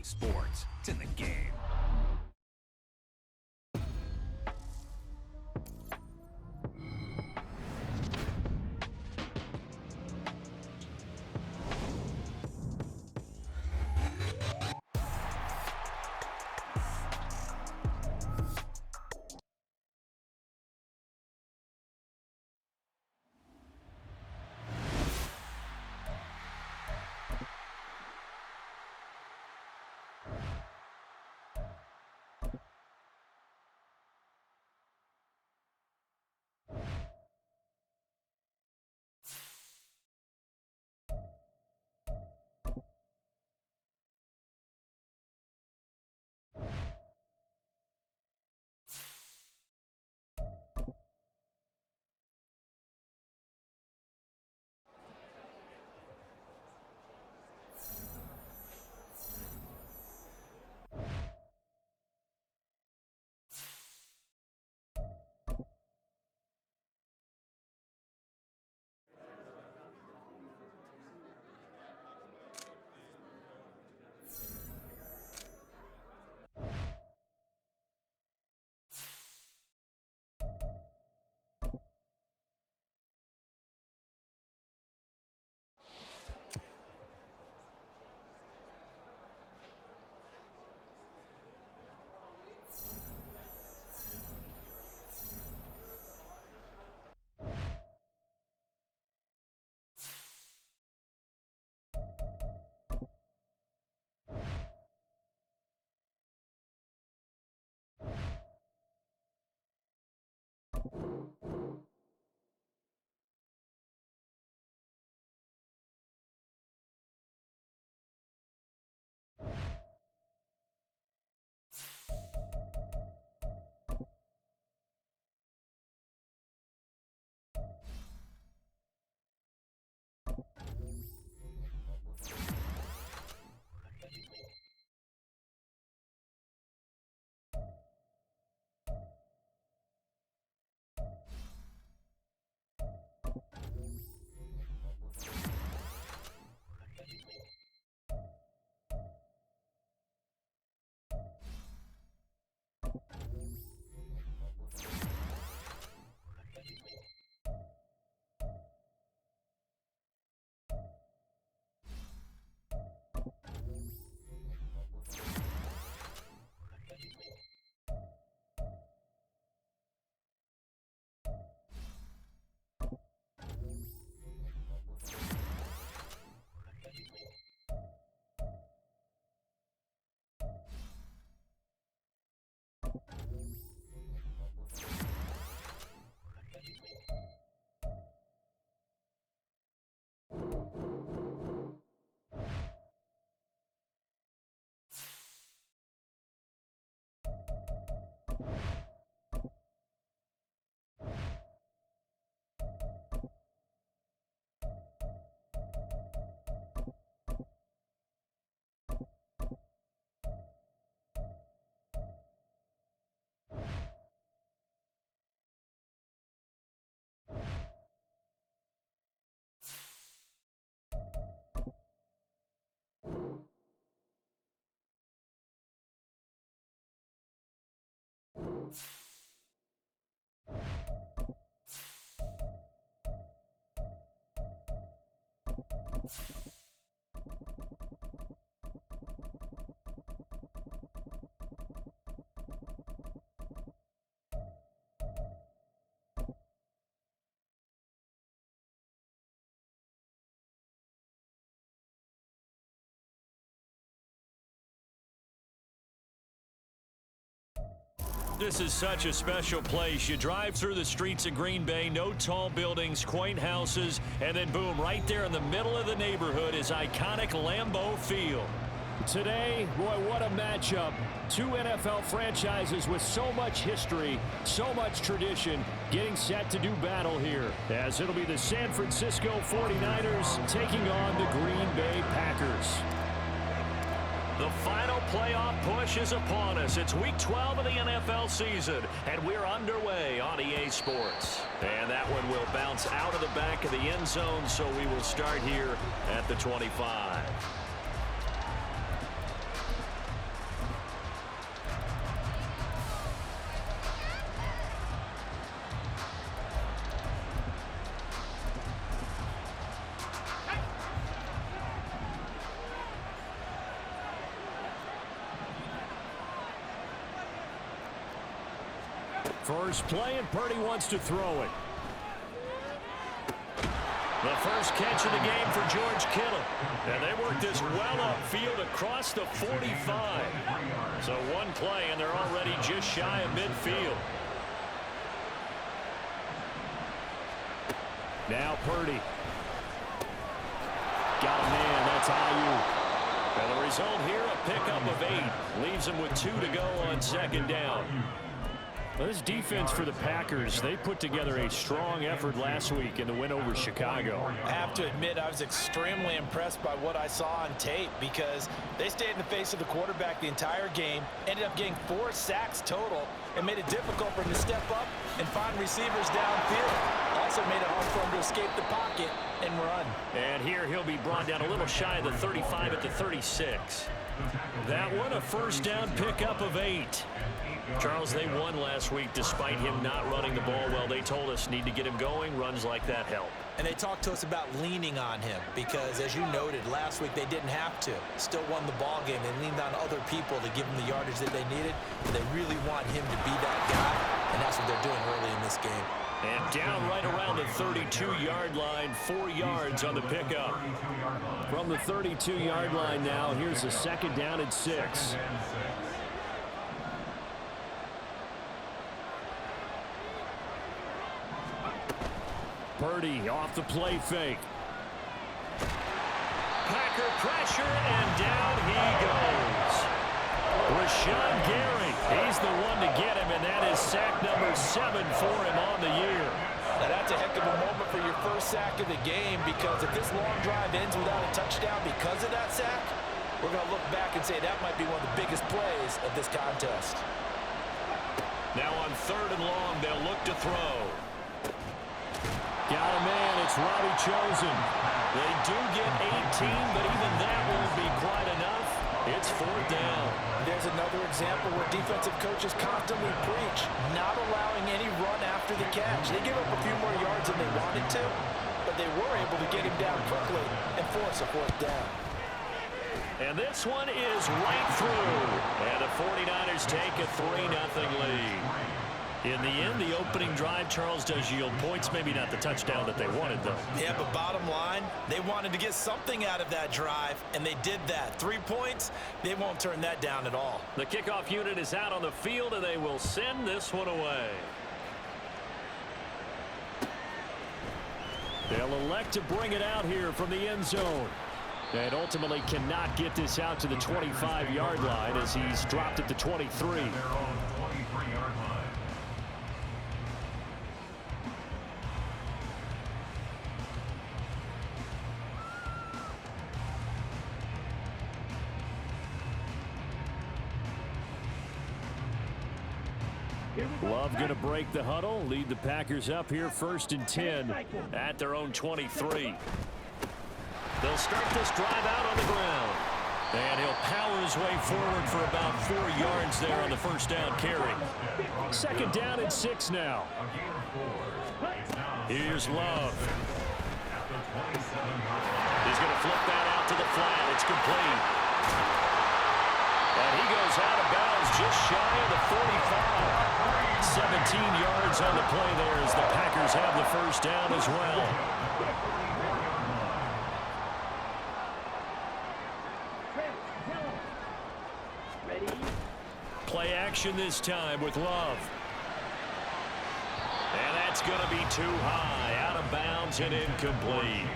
Sports. It's in the game. This is such a special place. You drive through the streets of Green Bay, no tall buildings, quaint houses, and then boom, right there in the middle of the neighborhood is iconic Lambeau Field. Today, boy, what a matchup. Two NFL franchises with so much history, so much tradition, getting set to do battle here, as it'll be the San Francisco 49ers taking on the Green Bay Packers. The final playoff push is upon us. It's week 12 of the NFL season, and we're underway on EA Sports. And that one will bounce out of the back of the end zone, so we will start here at the 25. First play, and Purdy wants to throw it. The first catch of the game for George Kittle. And they work this well upfield across the 45. So one play, and they're already just shy of midfield. Now Purdy. Got a man. That's Ayuk. And the result here, a pickup of 8. Leaves him with 2 to go on second down. Well, this defense for the Packers, they put together a strong effort last week in the win over Chicago. I have to admit, I was extremely impressed by what I saw on tape because they stayed in the face of the quarterback the entire game, ended up getting 4 sacks total, and made it difficult for him to step up and find receivers downfield. Also made it hard for him to escape the pocket and run. And here he'll be brought down a little shy of the 35 at the 36. That one, a first down pickup of 8. Charles, they won last week despite him not running the ball well. They told us need to get him going. Runs like that help. And they talked to us about leaning on him because, as you noted, last week they didn't have to. Still won the ball game. They leaned on other people to give them the yardage that they needed. But they really want him to be that guy, and that's what they're doing early in this game. And down right around the 32-yard line, 4 yards on the pickup. From the 32-yard line now, here's a second down and 6. Purdy off the play fake. Packer pressure, and down he goes. Rashawn Gary, he's the one to get him, and that is sack number 7 for him on the year. Now that's a heck of a moment for your first sack of the game because if this long drive ends without a touchdown because of that sack, we're going to look back and say that might be one of the biggest plays of this contest. Now on 3rd and long, they'll look to throw. Got a man, it's Robbie Chosen. They do get 18, but even that won't be quite enough. It's 4th down. There's another example where defensive coaches constantly preach, not allowing any run after the catch. They give up a few more yards than they wanted to, but they were able to get him down quickly and force a 4th down. And this one is right through. And the 49ers take a 3-0 lead. In the end, the opening drive, Charles, does yield points. Maybe not the touchdown that they wanted, though. Yeah, but bottom line, they wanted to get something out of that drive, and they did that. 3 points, they won't turn that down at all. The kickoff unit is out on the field, and they will send this one away. They'll elect to bring it out here from the end zone. And ultimately cannot get this out to the 25-yard line as he's dropped at the 23. Love going to break the huddle, lead the Packers up here 1st and 10 at their own 23. They'll start this drive out on the ground. And he'll power his way forward for about 4 yards there on the first down carry. 2nd down and 6 now. Here's Love. He's going to flip that out to the flat. It's complete. And he goes out of bounds just shy of the 45. 17 yards on the play there as the Packers have the first down as well. Play action this time with Love. And that's going to be too high. Out of bounds and incomplete.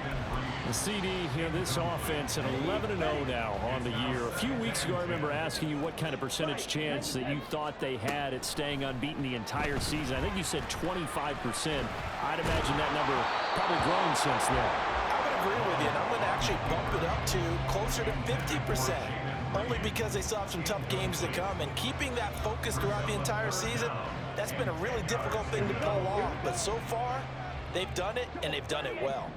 The CD here, this offense at 11-0 now on the year. A few weeks ago, I remember asking you what kind of percentage chance that you thought they had at staying unbeaten the entire season. I think you said 25%. I'd imagine that number probably grown since then. I would agree with you, and I'm going to actually bump it up to closer to 50%. Only because they still have some tough games to come, and keeping that focus throughout the entire season, that's been a really difficult thing to pull off. But so far, they've done it, and they've done it well.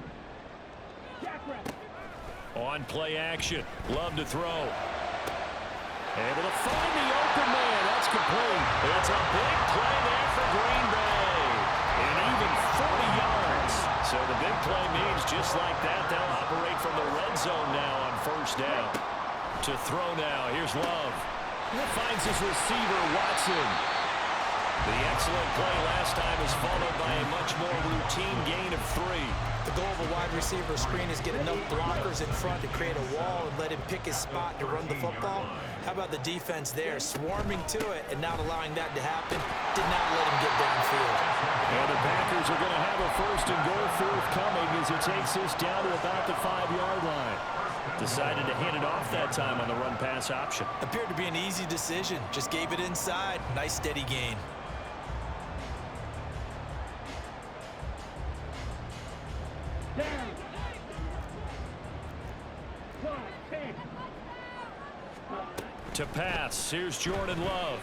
On play action, Love to throw. Able to find the open man. That's complete. It's a big play there for Green Bay. And even 40 yards. So the big play means just like that, they'll operate from the red zone now on first down. To throw now, here's Love. He finds his receiver, Watson. The excellent play last time is followed by a much more routine gain of 3. The goal of a wide receiver screen is get enough blockers in front to create a wall and let him pick his spot to run the football. How about the defense there, swarming to it and not allowing that to happen? Did not let him get downfield. And the Packers are going to have a 1st and goal forthcoming as he takes this down to about the 5-yard line. Decided to hand it off that time on the run-pass option. Appeared to be an easy decision. Just gave it inside. Nice steady gain. To pass, here's Jordan Love.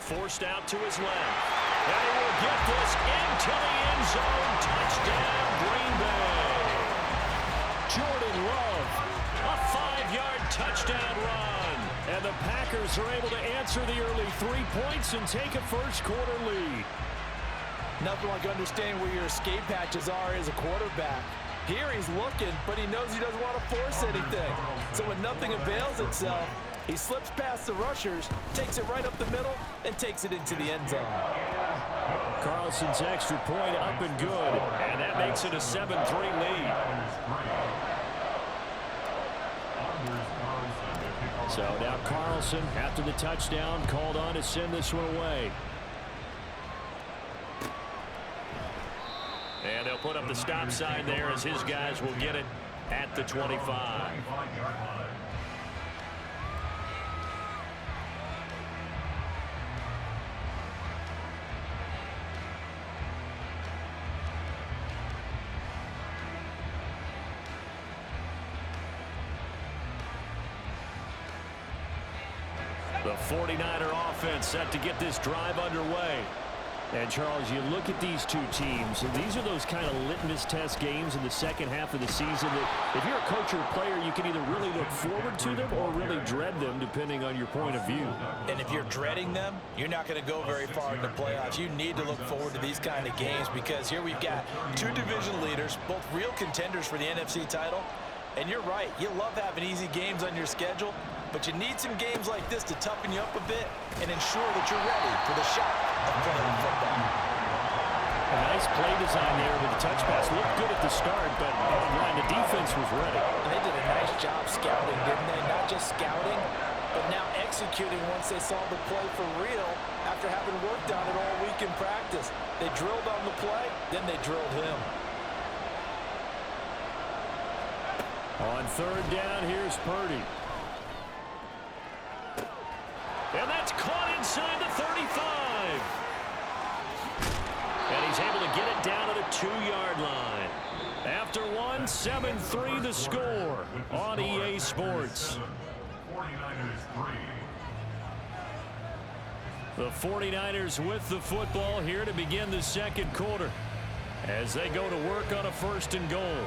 Forced out to his left. And he will get this into the end zone. Touchdown, Green Bay. Jordan Love, a 5-yard touchdown run. And the Packers are able to answer the early 3 points and take a first-quarter lead. Nothing like understanding where your escape hatches are as a quarterback. Here he's looking, but he knows he doesn't want to force anything. So when nothing avails itself, he slips past the rushers, takes it right up the middle, and takes it into the end zone. Carlson's extra point up and good, and that makes it a 7-3 lead. So now Carlson, after the touchdown, called on to send this one away. And they'll put up the stop sign there as his guys will get it at the 25. The 49er offense set to get this drive underway. And, Charles, you look at these two teams, and these are those kind of litmus test games in the second half of the season that if you're a coach or a player, you can either really look forward to them or really dread them, depending on your point of view. And if you're dreading them, you're not going to go very far in the playoffs. You need to look forward to these kind of games because here we've got 2 division leaders, both real contenders for the NFC title. And you're right, you love having easy games on your schedule, but you need some games like this to toughen you up a bit and ensure that you're ready for the shock of playing football. A nice play design there with the touch pass. Looked good at the start, but bottom line, the defense was ready. And they did a nice job scouting, didn't they? Not just scouting, but now executing once they saw the play for real after having worked on it all week in practice. They drilled on the play, then they drilled him. On 3rd down, here's Purdy. And that's caught inside the 35. And he's able to get it down to the 2-yard line. After 1, 7-3 the score on EA Sports. The 49ers with the football here to begin the second quarter as they go to work on a 1st and goal.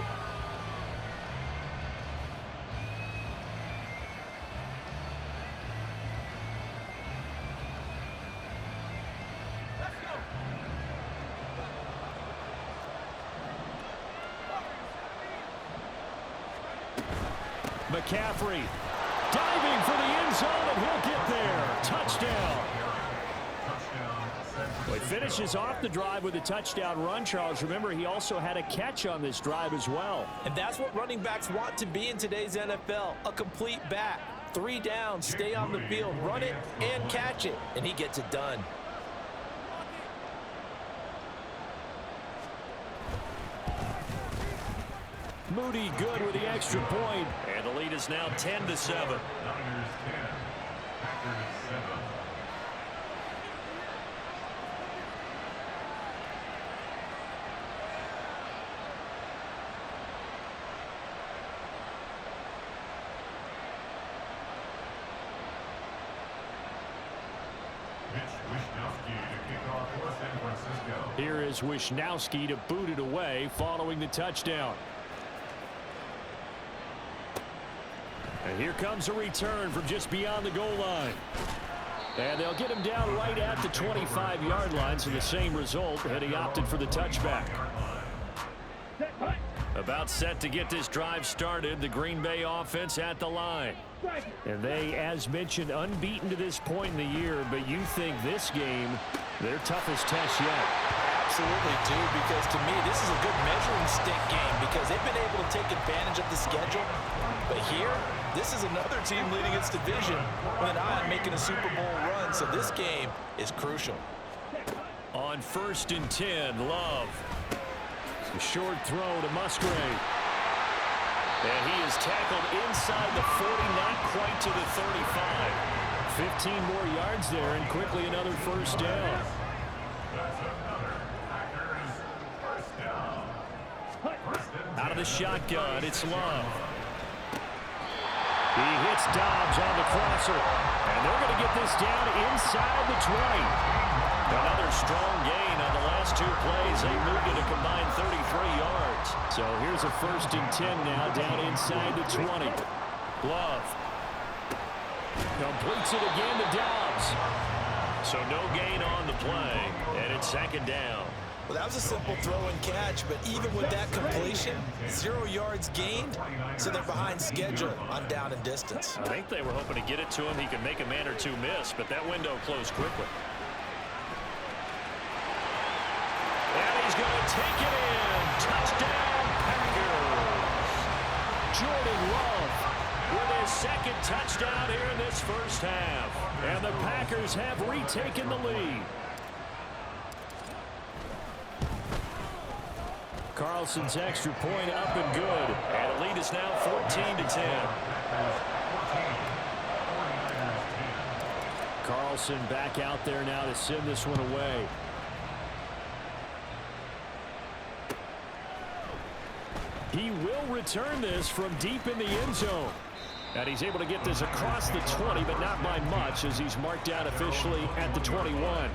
McCaffrey diving for the end zone, and he'll get there. Touchdown. Well, he finishes off the drive with a touchdown run, Charles. Remember, he also had a catch on this drive as well. And that's what running backs want to be in today's NFL, a complete back. 3 downs, stay on the field, run it, and catch it, and he gets it done. Moody good with the extra point. And the lead is now 10-7. Here is Wisnowski to boot it away following the touchdown. And here comes a return from just beyond the goal line. And they'll get him down right at the 25-yard line, so the same result, and he opted for the touchback. About set to get this drive started. The Green Bay offense at the line. And they, as mentioned, unbeaten to this point in the year, but you think this game, their toughest test yet. Absolutely do, because to me, this is a good measuring stick game because they've been able to take advantage of the schedule. But here, this is another team leading its division with an eye on making a Super Bowl run, so this game is crucial. On 1st and 10, Love. A short throw to Musgrave. And he is tackled inside the 40, not quite to the 35. 15 more yards there, and quickly another first down. Out of the shotgun, it's Love. He hits Dobbs on the crosser. And they're going to get this down inside the 20. Another strong gain on the last 2 plays. They moved it a combined 33 yards. So here's a 1st and 10 now down inside the 20. Love. Completes it again to Dobbs. So no gain on the play. And it's 2nd down. Well, that was a simple throw and catch, but even with that completion, 0 yards gained, so they're behind schedule on down and distance. I think they were hoping to get it to him. He could make a man or two miss, but that window closed quickly. And he's going to take it in. Touchdown, Packers. Jordan Love with his 2nd touchdown here in this first half. And the Packers have retaken the lead. Carlson's extra point up and good. And the lead is now 14-10. Carlson back out there now to send this one away. He will return this from deep in the end zone. And he's able to get this across the 20, but not by much, as he's marked out officially at the 21.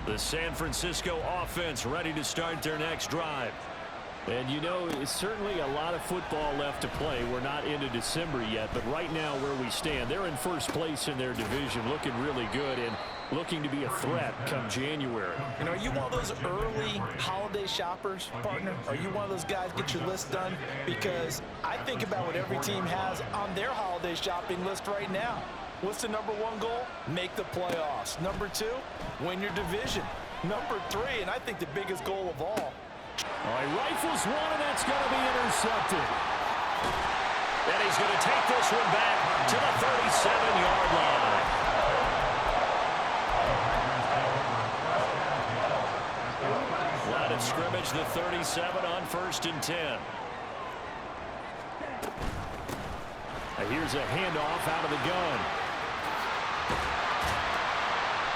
The San Francisco offense ready to start their next drive. And you know, it's certainly a lot of football left to play. We're not into December yet, but right now where we stand, they're in first place in their division, looking really good and looking to be a threat come January. And are you one of those early holiday shoppers, partner? Are you one of those guys get your list done? Because I think about what every team has on their holiday shopping list right now. What's the number 1 goal? Make the playoffs. Number 2, win your division. Number 3, and I think the biggest goal of all. He rifles one, and that's going to be intercepted. And he's going to take this one back to the 37-yard line. Line of scrimmage, the 37 on 1st and 10. Here's a handoff out of the gun.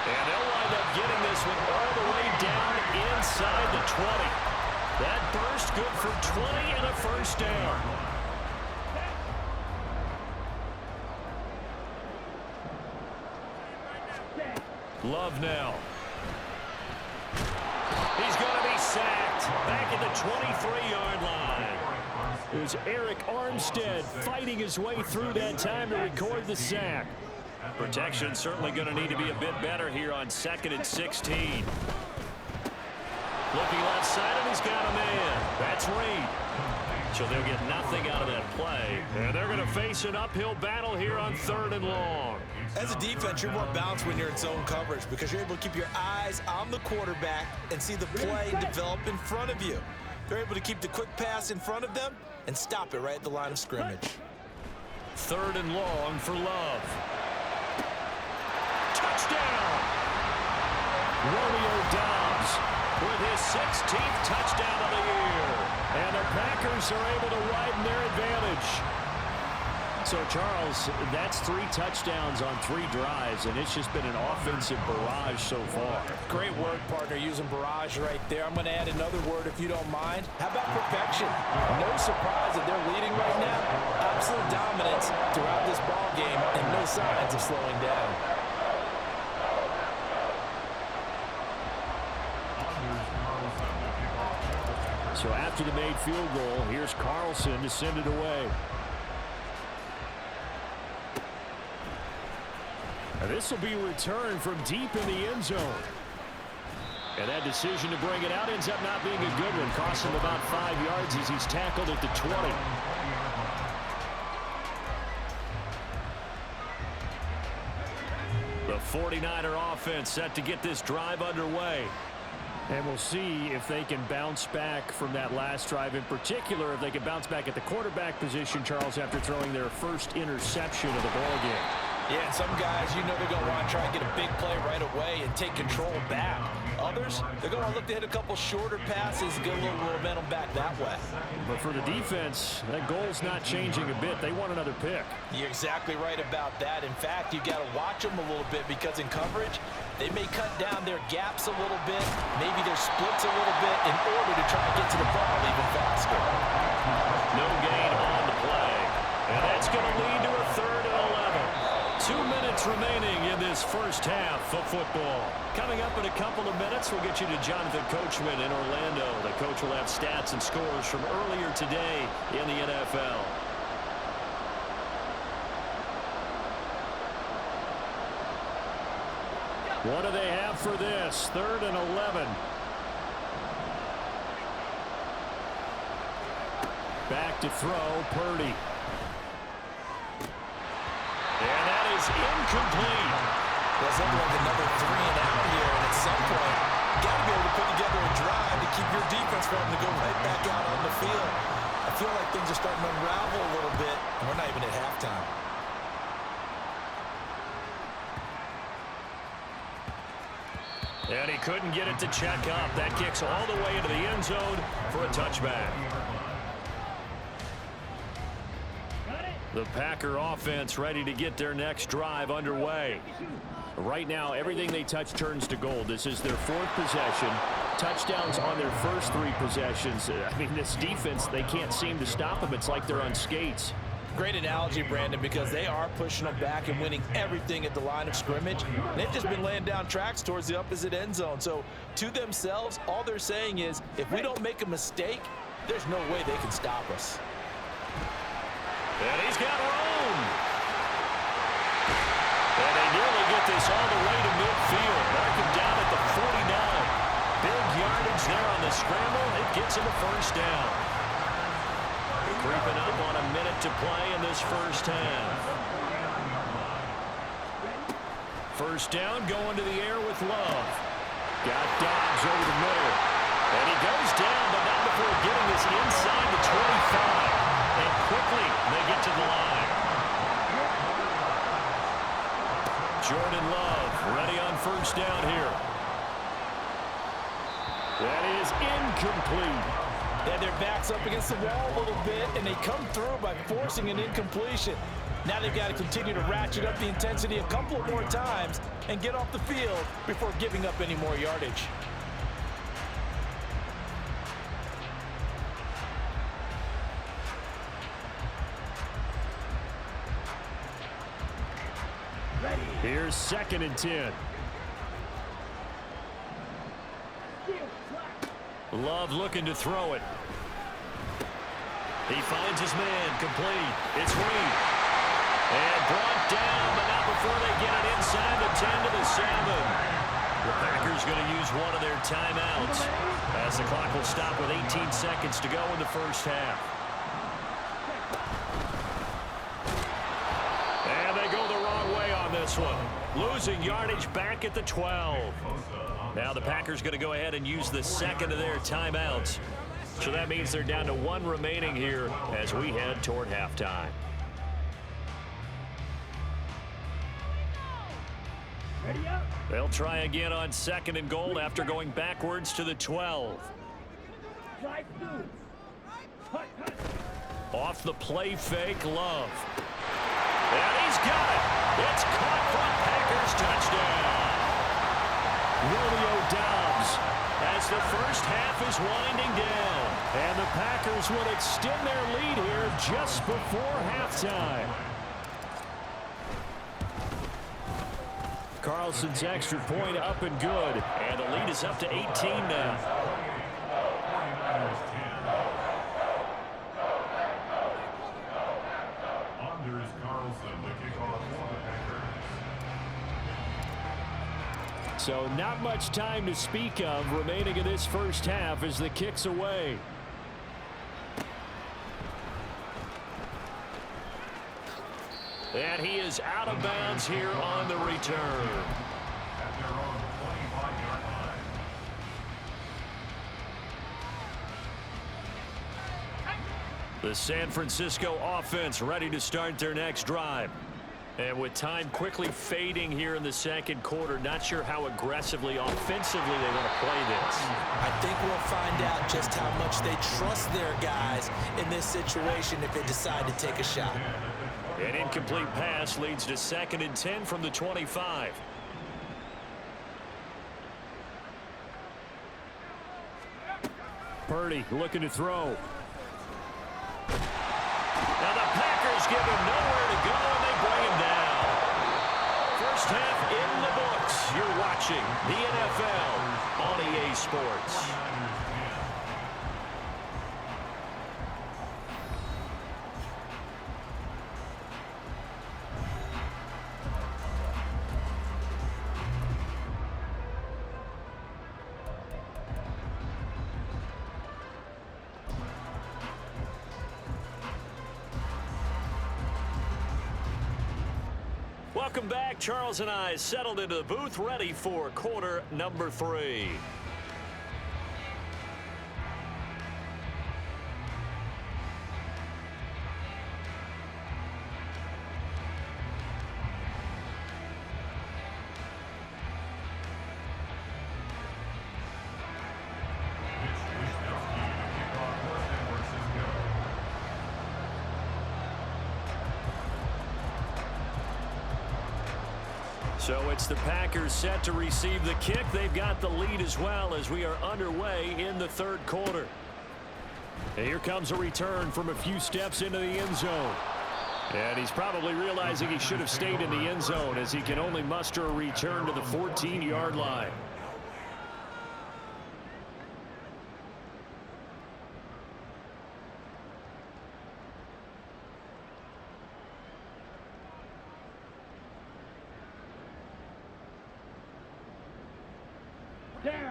And they'll wind up getting this one all the way down inside the 20. That burst good for 20 and a first down. Love now. He's going to be sacked back at the 23-yard line. It was Eric Armstead fighting his way through that time to record the sack. Protection certainly going to need to be a bit better here on 2nd and 16. Looking left side, and he's got a man. That's Reed. So they'll get nothing out of that play. And they're going to face an uphill battle here on 3rd and long. As a defense, you're more balanced when you're in zone coverage because you're able to keep your eyes on the quarterback and see the play develop in front of you. They're able to keep the quick pass in front of them and stop it right at the line of scrimmage. 3rd and long for Love. Touchdown! Romeo Dobbs with his 16th touchdown of the year. And the Packers are able to widen their advantage. So, Charles, that's 3 touchdowns on 3 drives, and it's just been an offensive barrage so far. Great work, partner, using barrage right there. I'm going to add another word if you don't mind. How about perfection? No surprise that they're leading right now. Absolute dominance throughout this ball game and no signs of slowing down. So after the made field goal, here's Carlson to send it away. This will be returned from deep in the end zone. And that decision to bring it out ends up not being a good one. Costs him about 5 yards as he's tackled at the 20. The 49er offense set to get this drive underway. And we'll see if they can bounce back from that last drive. In particular, if they can bounce back at the quarterback position, Charles, after throwing their first interception of the ballgame. Yeah, and some guys, you know they're going to want to try and get a big play right away and take control back. Others, they're going to look to hit a couple shorter passes and get a little momentum back that way. But for the defense, that goal's not changing a bit. They want another pick. You're exactly right about that. In fact, you've got to watch them a little bit because in coverage, they may cut down their gaps a little bit, maybe their splits a little bit in order to try and get to the ball even faster. No gain on the play. And that's going to lead to a 3rd and 11. 2 minutes remaining in this first half of football. Coming up in a couple of minutes, we'll get you to Jonathan Coachman in Orlando. The coach will have stats and scores from earlier today in the NFL. What do they have for this? 3rd and 11. Back to throw, Purdy. And that is incomplete. There's like another 3 and out here, and at some point, you got to be able to put together a drive to keep your defense from having to go right back out on the field. I feel like things are starting to unravel a little bit, and we're not even at halftime. And he couldn't get it to check up. That kicks all the way into the end zone for a touchback. The Packer offense ready to get their next drive underway. Right now, everything they touch turns to gold. This is their 4th possession. Touchdowns on their first 3 possessions. I mean, this defense, they can't seem to stop them. It's like they're on skates. Great analogy, Brandon, because they are pushing them back and winning everything at the line of scrimmage. They've just been laying down tracks towards the opposite end zone. So, to themselves, all they're saying is, if we don't make a mistake, there's no way they can stop us. And he's got room. And they nearly get this all the way to midfield. Mark him down at the 49. Big yardage there on the scramble. It gets him a first down. Creeping up on a minute to play in this first half. First down, going to the air with Love. Got Dobbs over the middle. And he goes down, but not before getting this inside the 25. And quickly, they get to the line. Jordan Love ready on first down here. That is incomplete. Yeah, their back's up against the wall a little bit, and they come through by forcing an incompletion. Now they've got to continue to ratchet up the intensity a couple of more times and get off the field before giving up any more yardage. Here's 2nd and 10. Love looking to throw it. He finds his man, complete. It's Reed. And brought down, but not before they get it inside the 10 to the 7. The Packers going to use one of their timeouts as the clock will stop with 18 seconds to go in the first half. And they go the wrong way on this one. Losing yardage back at the 12. Now the Packers going to go ahead and use the 2nd of their timeouts. So that means they're down to 1 remaining here as we head toward halftime. They'll try again on 2nd and goal after going backwards to the 12. Off the play fake, Love. And he's got it. It's caught for a Packers touchdown. Romeo Dobbs as the first half is winding down. And the Packers will extend their lead here just before halftime. Carlson's extra point up and good. And the lead is up to 18 now. So not much time to speak of remaining in this first half as the kick's away. And he is out of bounds here on the return. The San Francisco offense ready to start their next drive. And with time quickly fading here in the second quarter, not sure how aggressively, offensively they want to play this. I think we'll find out just how much they trust their guys in this situation if they decide to take a shot. An incomplete pass leads to 2nd and 10 from the 25. Purdy looking to throw. Now the Packers give him nowhere to go, and they bring him down. First half in the books. You're watching the NFL on EA Sports. Welcome back. Charles and I settled into the booth, ready for quarter number 3. So it's the Packers set to receive the kick. They've got the lead as well as we are underway in the third quarter. And here comes a return from a few steps into the end zone. And he's probably realizing he should have stayed in the end zone as he can only muster a return to the 14-yard line.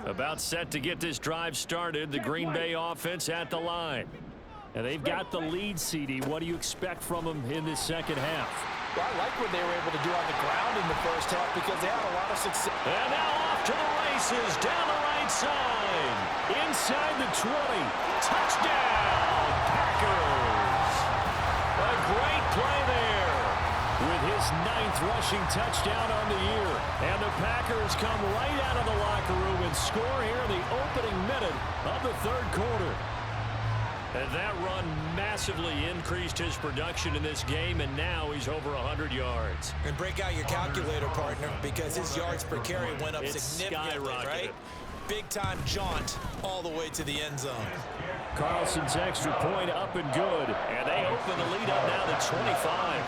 About set to get this drive started, the Green Bay offense at the line. And they've got the lead, CD. What do you expect from them in this second half? Well, I like what they were able to do on the ground in the first half because they had a lot of success. And now off to the races, down the right side. Inside the 20. Touchdown, Packers. A great play there. With his 9th rushing touchdown on the year. And the Packers come right out of the locker room and score here in the opening minute of the third quarter. And that run massively increased his production in this game, and now he's over 100 yards. And break out your calculator, partner, because his yards per carry went up It's significantly, skyrocketed. right? Big-time jaunt all the way to the end zone. Carlson's extra point up and good. And they open the lead up now to 25.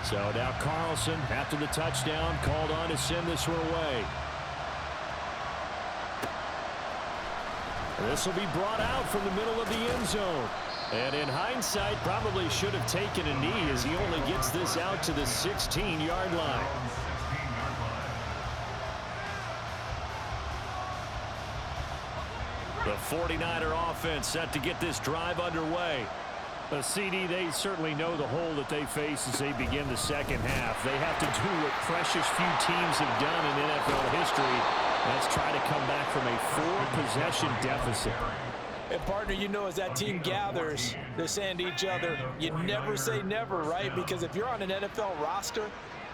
So now Carlson, after the touchdown, called on to send this one away. And this will be brought out from the middle of the end zone. And in hindsight, probably should have taken a knee as he only gets this out to the 16-yard line. The 49er offense set to get this drive underway. CD, they certainly know the hole that they face as they begin the second half. They have to do what precious few teams have done in NFL history. That's try to come back from a 4-possession deficit. And, partner, you know, as that team gathers, they're saying to each other, you never say never, right? Because if you're on an NFL roster,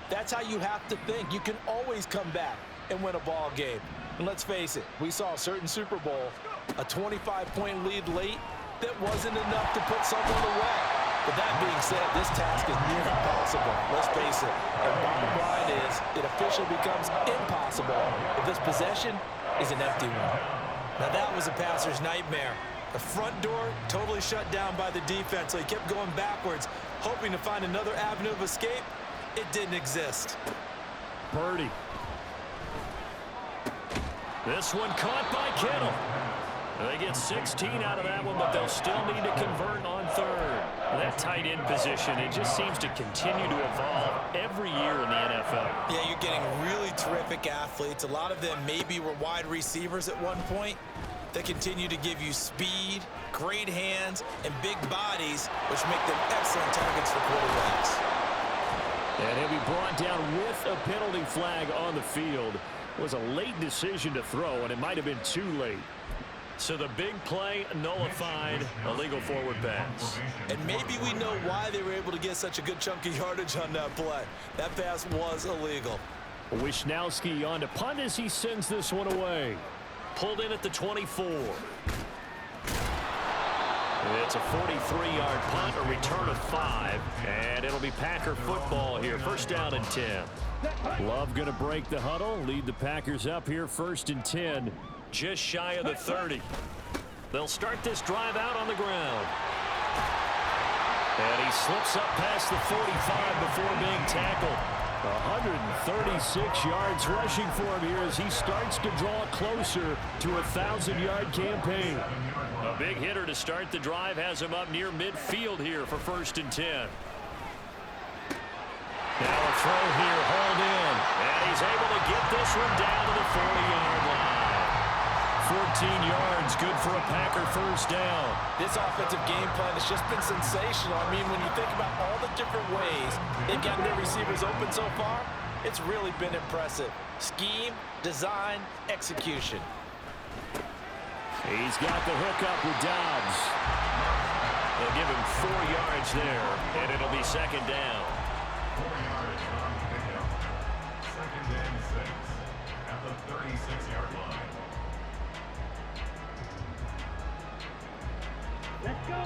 that's how you have to think. You can always come back and win a ball game. And let's face it, we saw a certain Super Bowl, a 25-point lead late, that wasn't enough to put someone away. But that being said, this task is near impossible. Let's face it. The bottom line is it officially becomes impossible if this possession is an empty one. Now that was a passer's nightmare. The front door totally shut down by the defense, so he kept going backwards, hoping to find another avenue of escape. It didn't exist. Purdy. This one caught by Kittle. They get 16 out of that one, but they'll still need to convert on third. That tight end position, it just seems to continue to evolve every year in the NFL. Yeah, you're getting really terrific athletes. A lot of them maybe were wide receivers at one point. They continue to give you speed, great hands, and big bodies, which make them excellent targets for quarterbacks. And he'll be brought down with a penalty flag on the field. It was a late decision to throw, and it might have been too late. So the big play nullified, a legal forward pass. And maybe we know why they were able to get such a good chunk of yardage on that play. That pass was illegal. Wisnowski on to punt as he sends this one away. Pulled in at the 24. It's a 43-yard punt, a return of 5, and it'll be Packer football here. First down and 10. Love going to break the huddle, lead the Packers up here, 1st and 10. Just shy of the 30. They'll start this drive out on the ground. And he slips up past the 45 before being tackled. 136 yards rushing for him here as he starts to draw closer to a 1,000-yard campaign. A big hitter to start the drive has him up near midfield here for 1st and 10. Now a throw here, hauled in. And he's able to get this one down to the 40-yard line. 14 yards, good for a Packer first down. This offensive game plan has just been sensational. I mean, when you think about all the different ways they've gotten their receivers open so far, it's really been impressive. Scheme, design, execution. He's got the hook up with Dobbs. They'll give him 4 yards there, and it'll be 2nd down. 4 yards on the pickup. 2nd and 6 at the 36-yard line. Let's go.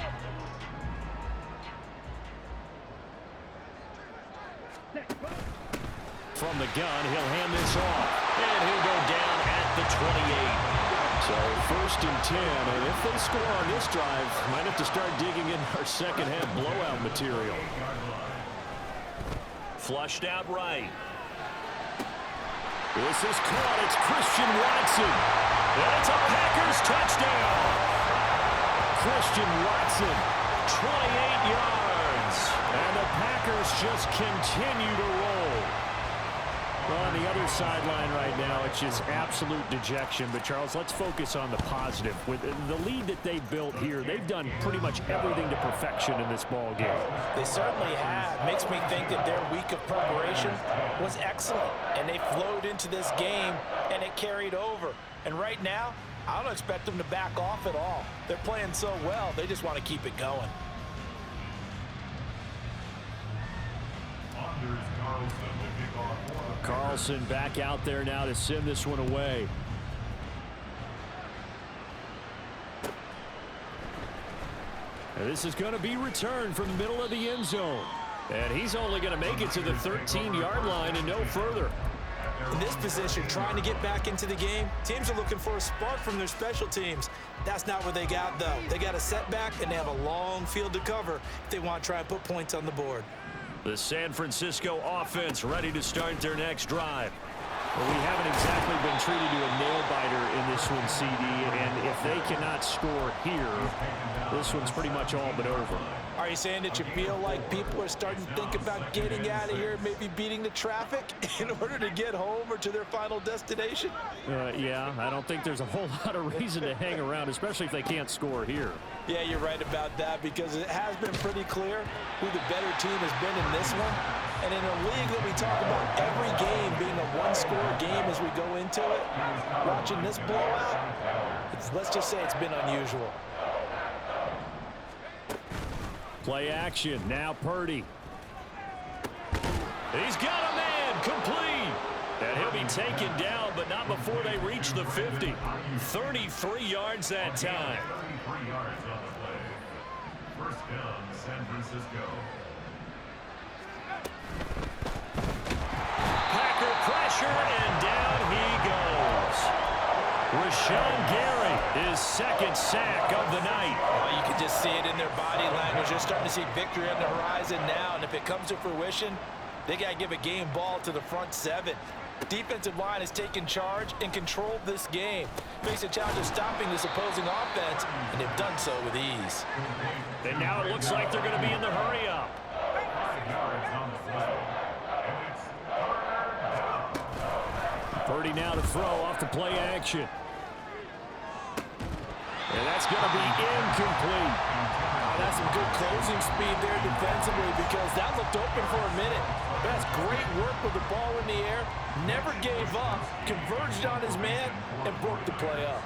From the gun, he'll hand this off. And he'll go down at the 28. So 1st and 10. And if they score on this drive, might have to start digging in our second-half blowout material. Flushed out right. This is caught. It's Christian Watson. And it's a Packers touchdown. Christian Watson, 28 yards. And the Packers just continue to roll. Well, on the other sideline right now, it's just absolute dejection. But, Charles, let's focus on the positive. With the lead that they built here, they've done pretty much everything to perfection in this ball game. They certainly have. Makes me think that their week of preparation was excellent. And they flowed into this game, and it carried over. And right now, I don't expect them to back off at all. They're playing so well, they just want to keep it going. Carlson back out there now to send this one away. And this is going to be returned from the middle of the end zone. And he's only going to make it to the 13-yard line and no further. In this position, trying to get back into the game, teams are looking for a spark from their special teams. That's not what they got, though. They got a setback, and they have a long field to cover if they want to try and put points on the board. The San Francisco offense ready to start their next drive. Well, we haven't exactly been treated to a nail-biter in this one, CD, and if they cannot score here, this one's pretty much all but over. Are you saying that you feel like people are starting to think about getting out of here, maybe beating the traffic in order to get home or to their final destination? Yeah, I don't think there's a whole lot of reason to hang around, especially if they can't score here. Yeah, you're right about that, because it has been pretty clear who the better team has been in this one. And in a league that we talk about every game being a one-score game as we go into it, watching this blowout, let's just say it's been unusual. Play action, now Purdy. He's got a man, complete. And he'll be taken down, but not before they reach the 50. 33 yards that time. 33 yards on the play. First down, San Francisco. Packer pressure, and down he goes. Rashawn Gary, his second sack of the night. Oh, you can just see it in their body language. They're starting to see victory on the horizon now, and if it comes to fruition, They got to give a game ball to the front seven. Defensive line has taken charge and controlled this game. Face a challenge of stopping this opposing offense, and they've done so with ease. And now it looks like they're going to be in the hurry-up. 5 yards on the play. And it's third down. Purdy now to throw off the play action. And that's going to be incomplete. That's some good closing speed there defensively because that looked open for a minute. That's great work with the ball in the air. Never gave up, converged on his man, and broke the play up.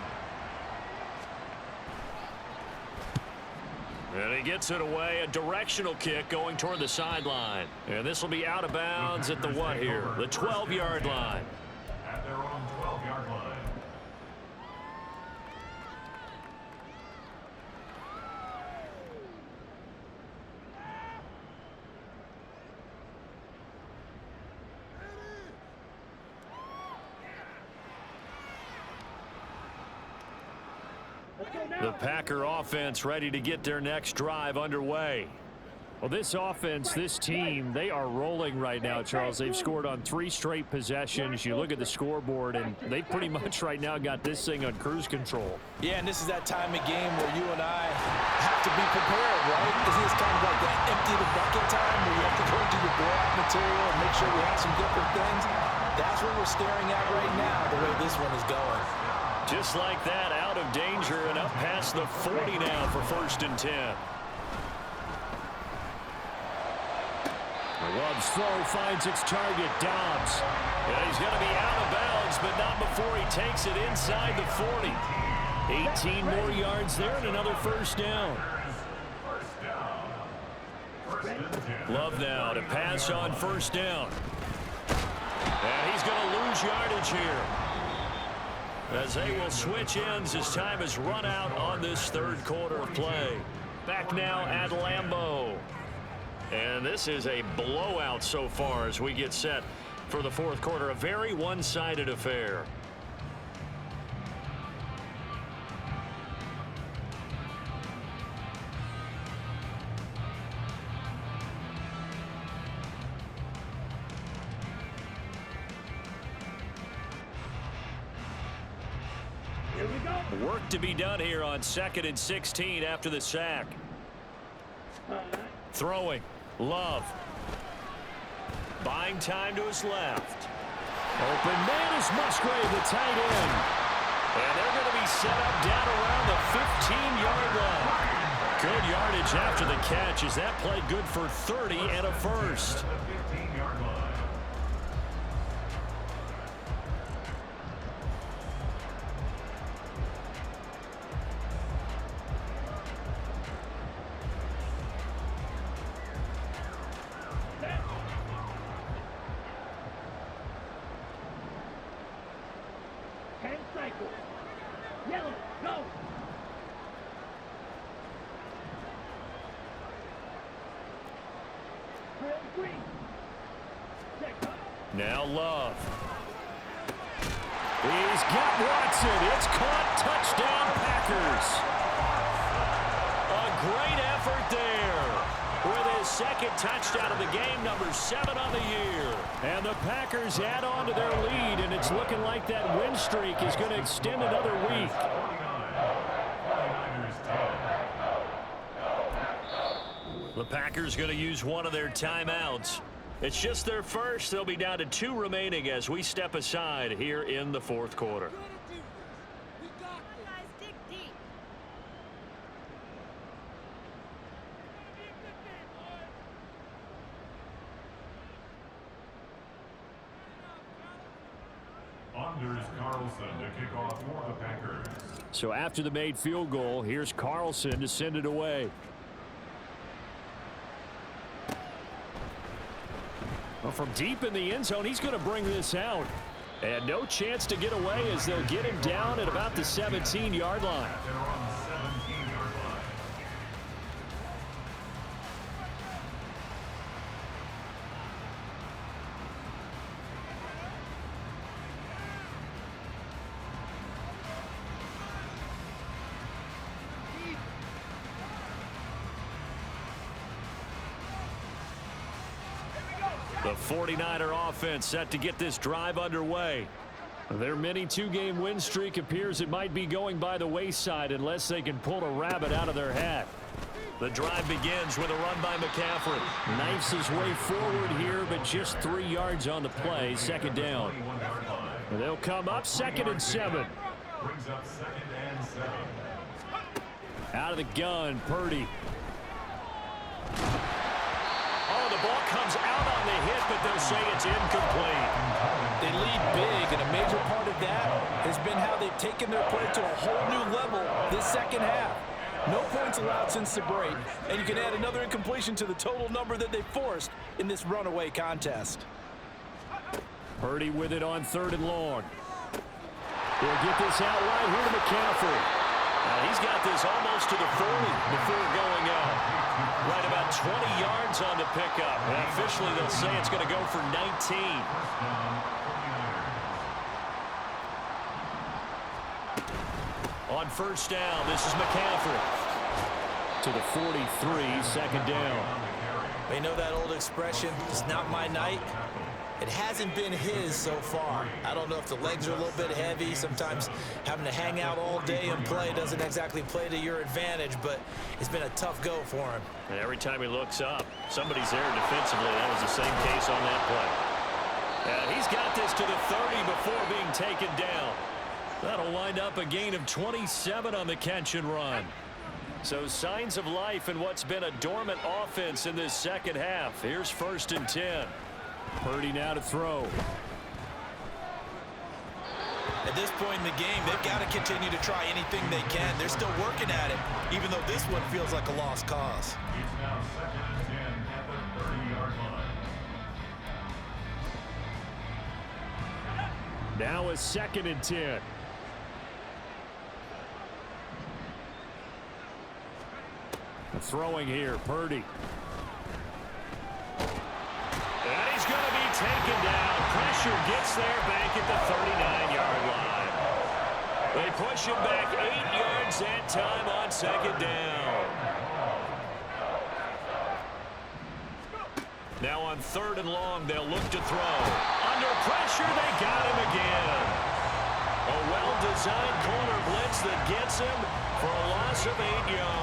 And he gets it away, a directional kick going toward the sideline. And this will be out of bounds at the what here? The 12-yard line. At their own 12-yard line. The Packer offense ready to get their next drive underway. Well, this offense, this team, they are rolling right now, Charles. They've scored on 3 straight possessions. You look at the scoreboard, and they pretty much right now got this thing on cruise control. Yeah, and this is that time of game where you and I have to be prepared, right? Isn't this kind of like that empty the bucket time where you have to go into your blowout material and make sure we have some different things? That's what we're staring at right now, the way this one is going. Just like that, out of danger and up past the 40 now for 1st and 10. Love's throw finds its target, Dobbs. And he's going to be out of bounds, but not before he takes it inside the 40. 18 more yards there and another 1st down. Love now to pass on 1st down. And he's going to lose yardage here, as they will switch ends as time has run out on this 3rd quarter of play. Back now at Lambeau. And this is a blowout so far as we get set for the 4th quarter. A very one-sided affair. Work to be done here on 2nd and 16 after the sack. Throwing. Love. Buying time to his left. Open man is Musgrave, the tight end. And they're going to be set up down around the 15-yard line. Good yardage after the catch as that play good for 30 and a 1st. Now Love. He's got Watson. It's caught. Touchdown, Packers. A great effort there with his 2nd touchdown of the game, number 7 on the year. And the Packers add on to their lead, and it's looking like that win streak is going to extend another week. The Packers going to use one of their timeouts. It's just their first. They'll be down to 2 remaining as we step aside here in the 4th quarter. Anders Carlson to kick off for the Packers. So after the made field goal, here's Carlson to send it away. Well, from deep in the end zone, he's going to bring this out. And no chance to get away as they'll get him down at about the 17-yard line. They're on the 17-yard line. The 49er offense set to get this drive underway. Their mini two-game win streak appears it might be going by the wayside unless they can pull a rabbit out of their hat. The drive begins with a run by McCaffrey. Knifes his way forward here, but just 3 yards on the play. Second down. They'll come up 2nd and 7. Brings up 2nd and 7. Out of the gun, Purdy. Oh, the ball comes out on the hit, but they'll say it's incomplete. They lead big, and a major part of that has been how they've taken their play to a whole new level this second half. No points allowed since the break, and you can add another incompletion to the total number that they forced in this runaway contest. Purdy with it on 3rd and long. They'll get this out right here to McCaffrey. He's got this almost to the 40 before going out. Right about 20 yards on the pickup. And officially, they'll say it's going to go for 19. On 1st down, this is McCaffrey. To the 43, 2nd down. They know that old expression, it's not my night. It hasn't been his so far. I don't know if the legs are a little bit heavy. Sometimes having to hang out all day and play doesn't exactly play to your advantage, but it's been a tough go for him. And every time he looks up, somebody's there defensively. That was the same case on that play. And he's got this to the 30 before being taken down. That'll wind up a gain of 27 on the catch and run. So signs of life in what's been a dormant offense in this second half. Here's 1st and 10. Purdy now to throw. At this point in the game, they've got to continue to try anything they can. They're still working at it, even though this one feels like a lost cause. It's now 2nd and 10 at the 30-yard line. Now a 2nd and 10. Throwing here, Purdy. And he's going to be taken down. Pressure gets there back at the 39-yard line. They push him back 8 yards that time on 2nd down. Now on 3rd and long, they'll look to throw. Under pressure, they got him again. A well-designed corner blitz that gets him for a loss of 8 yards.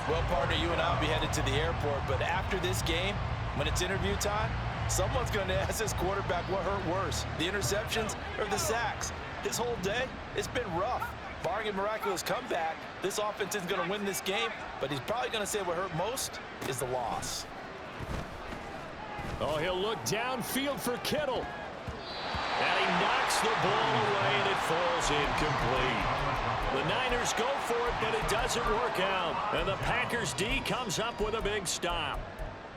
Well, partner, you and I will be headed to the airport, but after this game, when it's interview time, someone's going to ask this quarterback what hurt worse, the interceptions or the sacks. His whole day, it's been rough. Barring a miraculous comeback, this offense isn't going to win this game, but he's probably going to say what hurt most is the loss. Oh, he'll look downfield for Kittle. And he knocks the ball away, and it falls incomplete. The Niners go for it, but it doesn't work out. And the Packers D comes up with a big stop.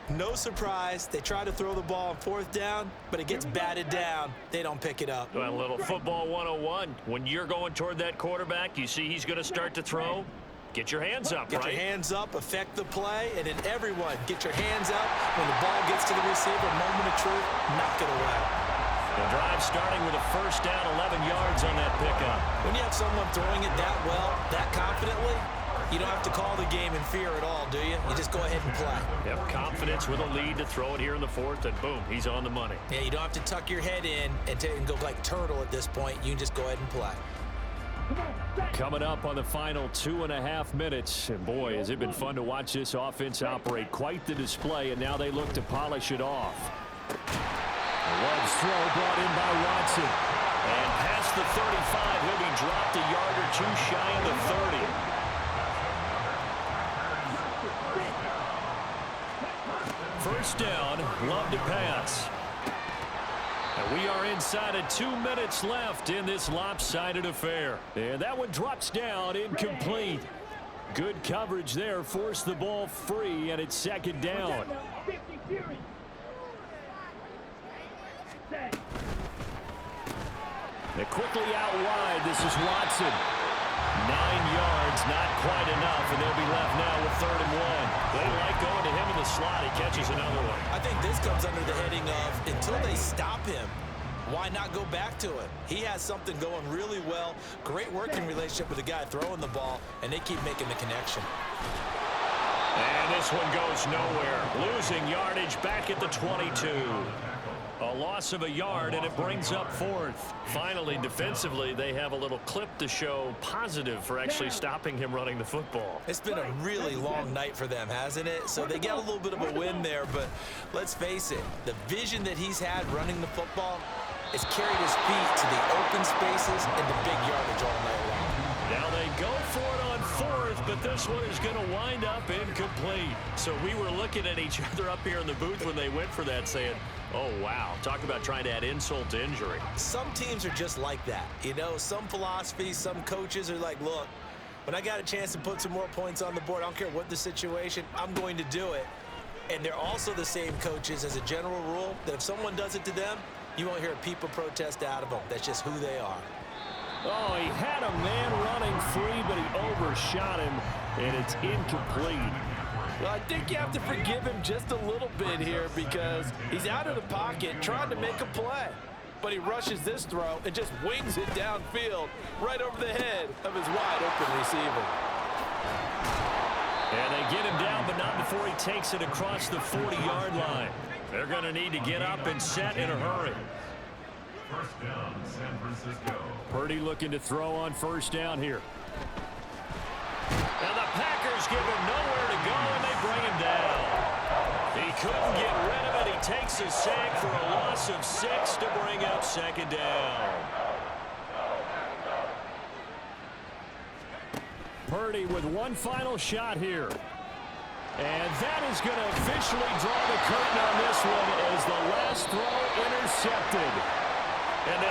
No surprise, they try to throw the ball on 4th down, but it gets batted down. They don't pick it up. Well, a little football 101. When you're going toward that quarterback, you see he's going to start to throw. Get your hands up, Get right? your hands up, affect the play, and then everyone get your hands up. When the ball gets to the receiver, moment of truth, knock it away. The drive starting with a 1st down, 11 yards on that pickup. When you have someone throwing it that well, that confidently, you don't have to call the game in fear at all, do you? You just go ahead and play. You have confidence with a lead to throw it here in the 4th, and boom, he's on the money. Yeah, you don't have to tuck your head in and go like turtle at this point. You can just go ahead and play. Coming up on the final 2.5 minutes. And boy, has it been fun to watch this offense operate. Quite the display, and now they look to polish it off. Love's throw brought in by Watson. And past the 35, he'll be dropped a yard or two shy of the 30. 1st down, Love to pass. And we are inside of 2 minutes left in this lopsided affair. And that one drops down, incomplete. Good coverage there, forced the ball free, and it's 2nd down. They're quickly out wide. This is Watson. 9 yards, not quite enough, and they'll be left now with 3rd and 1. They like going to him in the slot. He catches another one. I think this comes under the heading of until they stop him, why not go back to it? He has something going really well. Great working relationship with the guy throwing the ball, and they keep making the connection. And this one goes nowhere. Losing yardage back at the 22. A loss of a yard, and it brings up fourth. Finally, defensively, they have a little clip to show positive for actually stopping him running the football. It's been a really long night for them, hasn't it? So they get a little bit of a win there, but let's face it, the vision that he's had running the football has carried his feet to the open spaces and the big yardage all night long. Now they go for it on fourth, but this one is going to wind up incomplete. So we were looking at each other up here in the booth when they went for that saying, oh, wow, talk about trying to add insult to injury. Some teams are just like that. You know, some philosophies, some coaches are like, look, when I got a chance to put some more points on the board, I don't care what the situation, I'm going to do it. And they're also the same coaches as a general rule that if someone does it to them, you won't hear a people protest out of them. That's just who they are. Oh, he had a man running free, but he overshot him, and it's incomplete. Well, I think you have to forgive him just a little bit here because he's out of the pocket trying to make a play. But he rushes this throw and just wings it downfield right over the head of his wide-open receiver. And they get him down, but not before he takes it across the 40-yard line. They're going to need to get up and set in a hurry. First down, San Francisco. Purdy looking to throw on first down here. And the Packers give him nowhere to go, and they bring him down. He couldn't get rid of it. He takes a sack for a loss of 6 to bring up second down. Purdy with one final shot here. And that is going to officially draw the curtain on this one as the last throw intercepted. And they'll